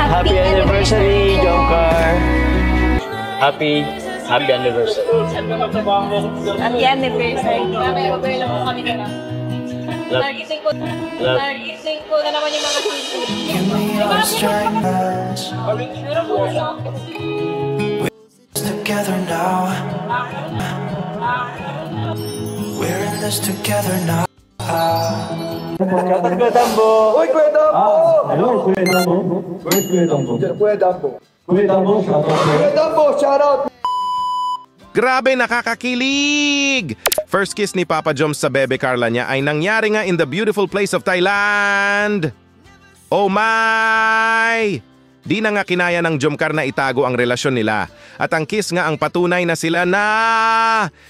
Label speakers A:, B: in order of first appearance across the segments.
A: Happy anniversary, Jomcar! Happy anniversary.
B: Happy anniversary. May lang po kami na lang. Targeting ko na naman yung mga seafood.
C: Together now. We're in this together now.
A: Kuya Dambo!
D: Uy, Kuya Dambo!
E: Hello, Kuya Dambo. Where's Kuya Dambo?
D: Kuya Dambo.
E: Kuya Dambo, shout out.
D: Kuya Dambo, shout out!
F: Grabe, nakakakilig! First kiss ni Papa Joms sa bebe Carla niya ay nangyari nga in the beautiful place of Thailand. Oh my! Di na nga kinaya ng Jomcar na itago ang relasyon nila. At ang kiss nga ang patunay na sila na...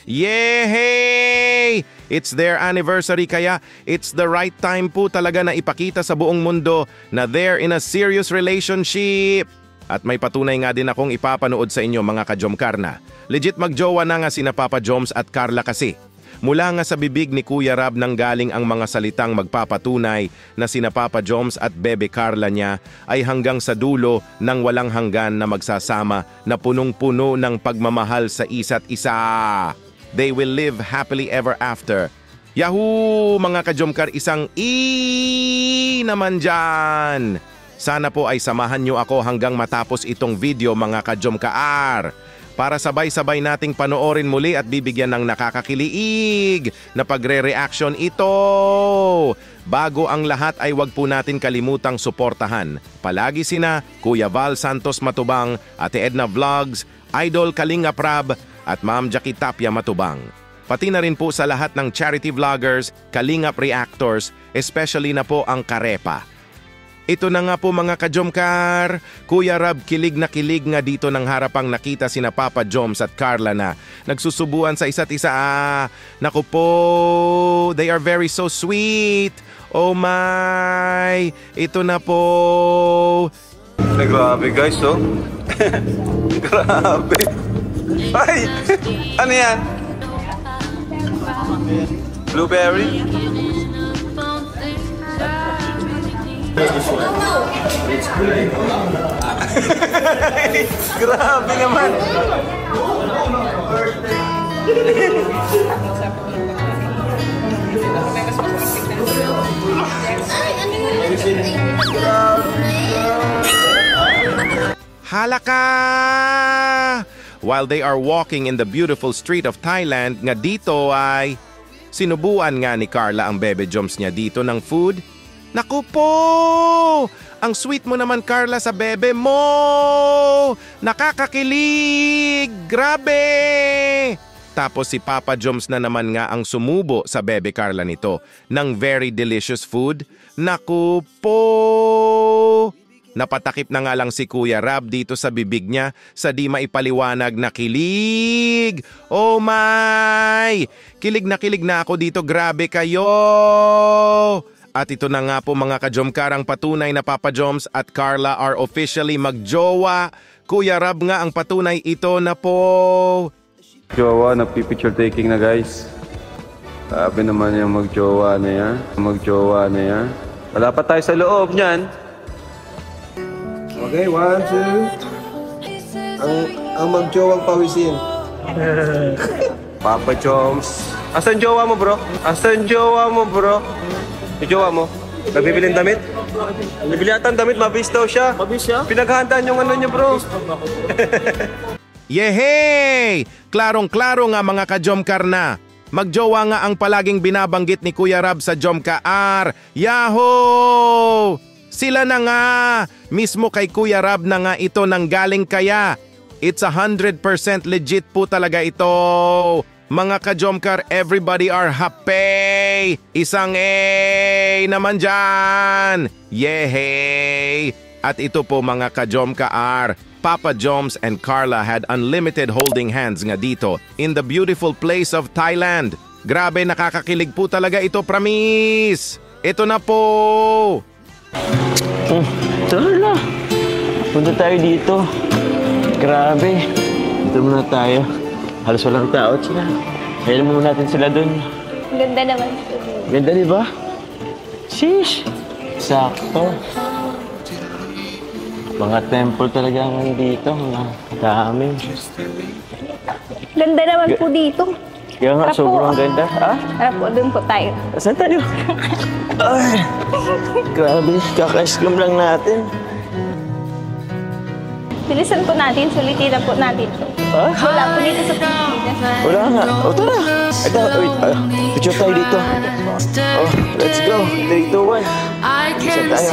F: Yehey! It's their anniversary kaya it's the right time po talaga na ipakita sa buong mundo na they're in a serious relationship. At may patunay nga din akong ipapanood sa inyo mga ka-Jomcar na. Legit magjowa na nga sina Papa Joms at Carla kasi. Mula nga sa bibig ni Kuya Rab nang galing ang mga salitang magpapatunay na sina Papa Joms at Bebe Carla niya ay hanggang sa dulo ng walang hanggan na magsasama na punong-puno ng pagmamahal sa isa't isa. They will live happily ever after. Yahoo! Mga ka-Jomcar, isang naman dyan! Sana po ay samahan nyo ako hanggang matapos itong video mga ka-Jomcar. Para sabay-sabay nating panoorin muli at bibigyan ng nakakakiliig na pagre-reaction ito. Bago ang lahat ay wag po natin kalimutang suportahan. Palagi sina Kuya Val Santos Matubang, Ate Edna Vlogs, Idol Kalinga Prab at Ma'am Jackie Tapia Matubang. Pati na rin po sa lahat ng charity vloggers, Kalingap Reactors, especially na po ang Karepa. Ito na nga po mga ka-Jomcar. Kuya Rab, kilig na kilig nga dito ng harapang nakita sina Papa Joms at Carla na nagsusubuan sa isa't isa. Naku po, they are very so sweet. Oh my, ito na po.
G: Grabe guys, oh. Grabe. Ay, ano yan? Blueberry? Grabe naman.
F: Halaka! While they are walking in the beautiful street of Thailand, nga dito ay sinubuan nga ni Carla ang Bebe Joms niya dito ng food. Naku po! Ang sweet mo naman, Carla, sa bebe mo! Nakakakilig! Grabe! Tapos si Papa Joms na naman nga ang sumubo sa bebe Carla nito ng very delicious food. Naku po! Napatakip na nga lang si Kuya Rab dito sa bibig niya sa di maipaliwanag na kilig. Oh my! Kilig na ako dito. Grabe kayo! At ito na nga po mga ka-Jomcar ang patunay na Papa Joms at Carla are officially magjowa. Kuya Rab nga ang patunay ito na po.
G: Jowa, nagpipicture taking na guys. Sabi naman yung magjowa na yan. Magjowa na yan. Wala pa tayo sa loob niyan.
D: Okay, 1, 2. Ang magjowang pawisin.
G: Papa Joms. Asan jowa mo bro? Asan jowa mo bro? Yung jowa mo? Nagbibiling damit? Nabili ata ang damit, mabis daw siya. Mabis siya? Pinaghandaan yung ano niya bro.
F: Yehey! Klarong-klaro nga mga ka-Jomcar na. Magjowa nga ang palaging binabanggit ni Kuya Rab sa Jomcar. Yahoo! Sila na nga! Mismo kay Kuya Rab na nga ito nanggaling kaya. It's 100% legit po talaga ito. Mga ka-Jomcar, everybody are happy! Isang naman dyan! Yehey! At ito po mga ka-Jomcar, Papa Joms and Carla had unlimited holding hands nga dito in the beautiful place of Thailand. Grabe, nakakakilig po talaga ito, promise! Ito na po!
A: Tara na. Punta tayo dito. Grabe. Dito muna tayo. Halos walang tao sila. Hayaan muna natin sila dun.
B: Ganda naman.
A: Ganda, di ba? Sheesh. Sakto. Mga temple talaga ang dito. Mga dami.
B: Ganda naman po dito.
A: Kaya nga,
B: Tara po.
A: sobrang ganda. Ah?
B: Tara po, doon po tayo.
A: Saan tayo? Ay, grabe. Kaka-ice cream lang natin.
B: Bilisan po natin, sulitin na po natin.
A: Ha?
B: Wala po dito sa Pilipinas.
A: Wala nga. O, tara. Ito, wait. Picture tayo dito. Oh, let's go. 3, 2, 1. Isa tayo.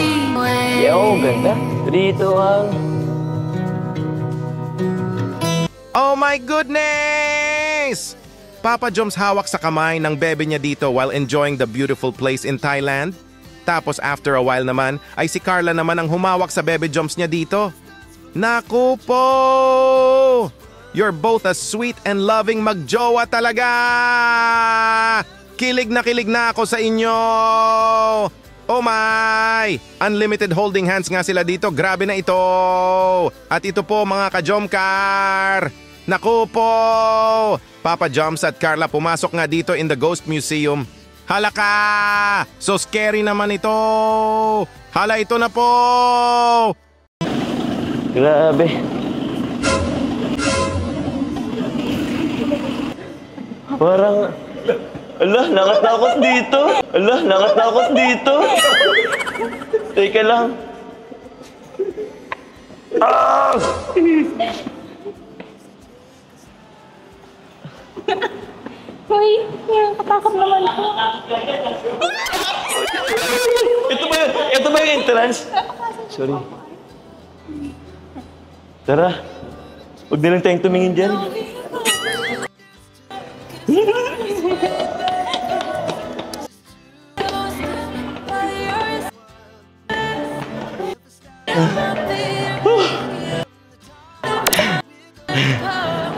A: Yo, ganda. 3, 2, 1.
F: Oh my goodness! Papa Joms hawak sa kamay ng bebe niya dito while enjoying the beautiful place in Thailand. Tapos after a while naman, ay si Carla naman ang humawak sa bebe Joms niya dito. Naku po! You're both a sweet and loving magjowa talaga! Kilig na ako sa inyo! Oh my! Unlimited holding hands nga sila dito. Grabe na ito! At ito po mga ka-Jomcar! Naku po! Papa Joms at Carla pumasok nga dito in the Ghost Museum. Halaka! So scary naman ito! Hala, ito na po!
A: Grabe. Parang... Ala, nakatakot dito. Ala, nakatakot dito. Teka lang. Ah!
B: Hoy, katakot naman po.
A: Ito ba yung entrance? Sorry. Tara. Huwag na lang tayong tumingin dyan.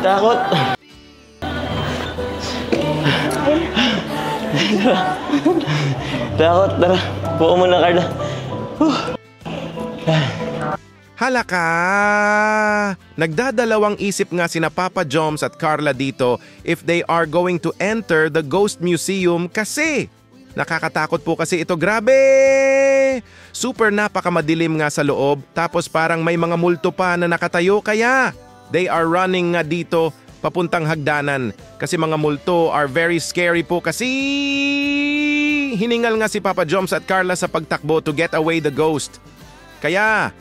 A: Takot. Takot. Tara. Buo mo na, Carla.
F: Halaka! Nagdadalawang isip nga sina Papa Joms at Carla dito if they are going to enter the Ghost Museum kasi nakakatakot po kasi ito. Grabe! Super napakamadilim nga sa loob tapos parang may mga multo pa na nakatayo kaya they are running nga dito papuntang hagdanan kasi mga multo are very scary po kasi hiningal nga si Papa Joms at Carla sa pagtakbo to get away the ghost. Kaya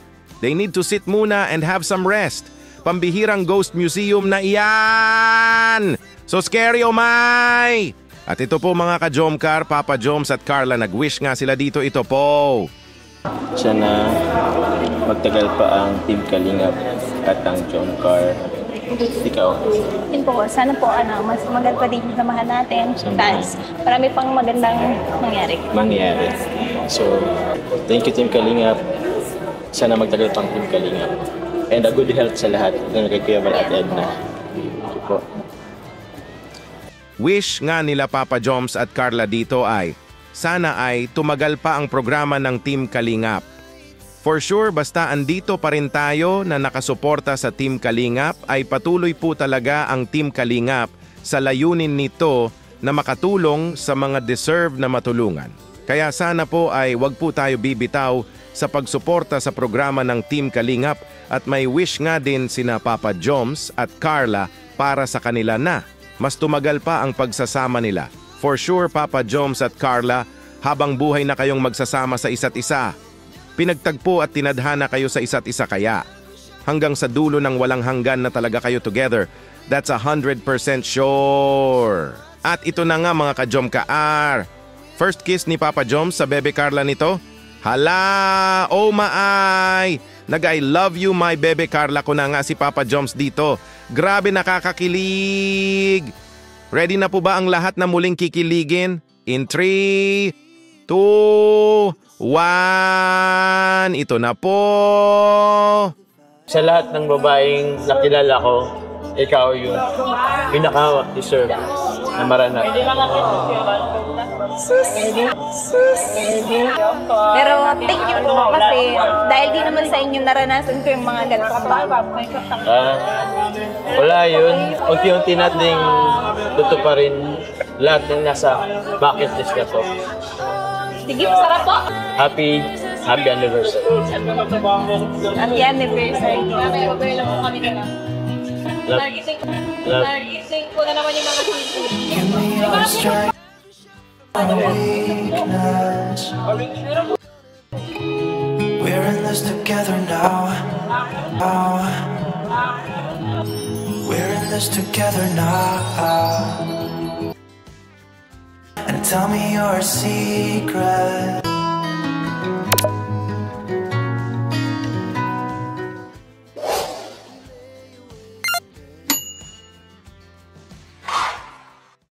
F: they need to sit muna and have some rest. Pambihirang Ghost Museum na iyan! So scary, oh my! At ito po mga ka-Jomcar, Papa Joms at Carla, nag-wish nga sila dito. Ito po.
A: Sana magtagal pa ang Team Kalingap at ang Jomcar. Ikaw.
B: Yun po, sana po mas maganda pa din yung samahan natin. Tapos marami pang magandang mangyari.
A: So, thank you Team Kalingap. Sana magtagal pang Team Kalingap. And a good health sa lahat. Ito kay Kuya Val at Edna. Thank you po.
F: Wish nga nila Papa Joms at Carla dito ay sana ay tumagal pa ang programa ng Team Kalingap. For sure, basta andito pa rin tayo na nakasuporta sa Team Kalingap ay patuloy po talaga ang Team Kalingap sa layunin nito na makatulong sa mga deserve na matulungan. Kaya sana po ay wag po tayo bibitaw sa pagsuporta sa programa ng Team Kalingap at may wish nga din sina Papa Joms at Carla para sa kanila na mas tumagal pa ang pagsasama nila. For sure, Papa Joms at Carla, habang buhay na kayong magsasama sa isa't isa. Pinagtagpo at tinadhana kayo sa isa't isa kaya. Hanggang sa dulo ng walang hanggan na talaga kayo together. That's 100% sure. At ito na nga mga ka-Jomcar. First kiss ni Papa Joms sa bebe Carla nito. Hala! Oh maay! Nag-I love you my bebe Carla ko na nga si Papa Joms dito. Grabe nakakakilig! Ready na po ba ang lahat na muling kikiligin? In 3, 2, 1, ito na po!
A: Sa lahat ng babaeng nakilala ko, ikaw yung pinaka-deserve na maranas.
B: Pero thank you po kasi dahil di naman sa inyo naranasan ko yung mga ganitong
A: Wala yun. Unti-unti nating tutuparin lahat ng nasa bucket list na to.
B: Sige, masarap po.
A: Happy Happy anniversary.
B: Happy anniversary. May lang po kami na lang. Nagising ko na naman yung mga sweet.
C: Give me your strength, weakness. We're in this together now. We're in this together now. And tell me your secret.